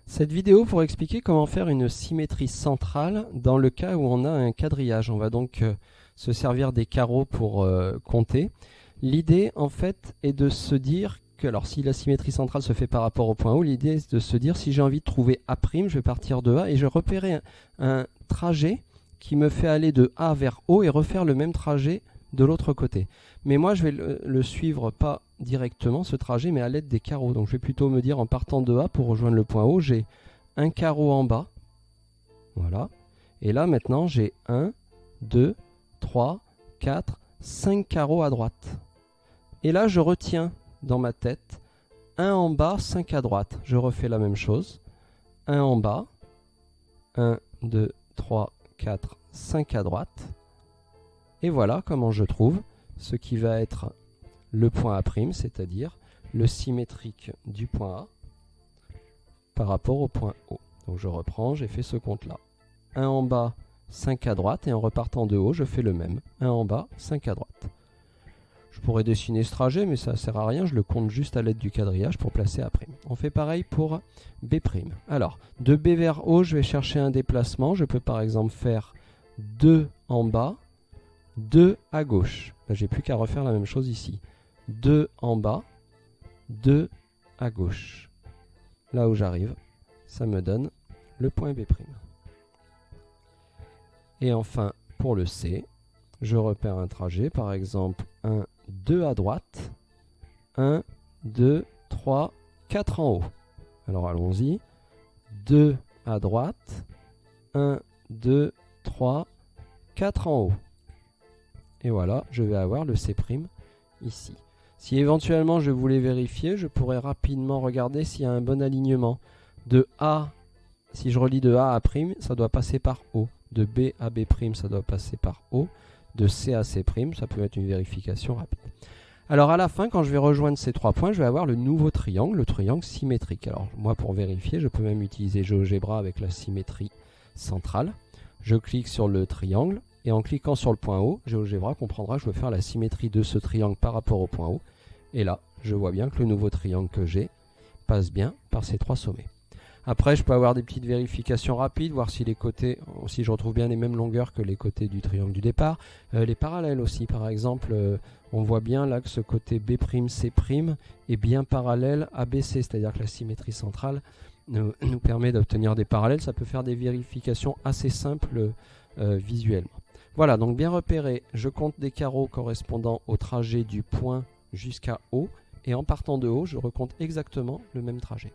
Cette vidéo pour expliquer comment faire une symétrie centrale dans le cas où on a un quadrillage. On va donc se servir des carreaux pour compter. L'idée en fait est de se dire que, alors si la symétrie centrale se fait par rapport au point O, l'idée est de se dire si j'ai envie de trouver A', je vais partir de A et je vais repérer un trajet qui me fait aller de A vers O et refaire le même trajet de l'autre côté. Mais moi je vais le suivre pas directement ce trajet mais à l'aide des carreaux. Donc je vais plutôt me dire en partant de A pour rejoindre le point O, j'ai un carreau en bas. Voilà. Et là maintenant j'ai 1, 2, 3, 4, 5 carreaux à droite. Et là je retiens dans ma tête 1 en bas, 5 à droite. Je refais la même chose. 1 en bas, 1, 2, 3, 4, 5 à droite. Et voilà comment je trouve ce qui va être le point A', c'est-à-dire le symétrique du point A par rapport au point O. Donc je reprends, j'ai fait ce compte-là. 1 en bas, 5 à droite, et en repartant de haut, je fais le même. 1 en bas, 5 à droite. Je pourrais dessiner ce trajet, mais ça ne sert à rien, je le compte juste à l'aide du quadrillage pour placer A'. On fait pareil pour B'. Alors, de B vers O, je vais chercher un déplacement. Je peux par exemple faire 2 en bas, 2 à gauche. J'ai plus qu'à refaire la même chose ici. 2 en bas, 2 à gauche. Là où j'arrive, ça me donne le point B'. Et enfin, pour le C, je repère un trajet, par exemple 1, 2 à droite, 1, 2, 3, 4 en haut. Alors allons-y. 2 à droite, 1, 2, 3, 4 en haut. Et voilà, je vais avoir le C' ici. Si éventuellement je voulais vérifier, je pourrais rapidement regarder s'il y a un bon alignement. De A, si je relis de A à A', ça doit passer par O. De B à B', ça doit passer par O. De C à C', ça peut être une vérification rapide. Alors à la fin, quand je vais rejoindre ces 3 points, je vais avoir le nouveau triangle, le triangle symétrique. Alors moi, pour vérifier, je peux même utiliser GeoGebra avec la symétrie centrale. Je clique sur le triangle. Et en cliquant sur le point O, GeoGebra comprendra que je veux faire la symétrie de ce triangle par rapport au point O. Et là, je vois bien que le nouveau triangle que j'ai passe bien par ces 3 sommets. Après, je peux avoir des petites vérifications rapides, voir si les côtés, si je retrouve bien les mêmes longueurs que les côtés du triangle du départ. Les parallèles aussi, par exemple, on voit bien là que ce côté B', C' est bien parallèle à BC, c'est-à-dire que la symétrie centrale nous permet d'obtenir des parallèles. Ça peut faire des vérifications assez simples visuellement. Voilà, donc bien repéré, je compte des carreaux correspondant au trajet du point jusqu'à O, et en partant de haut, je recompte exactement le même trajet.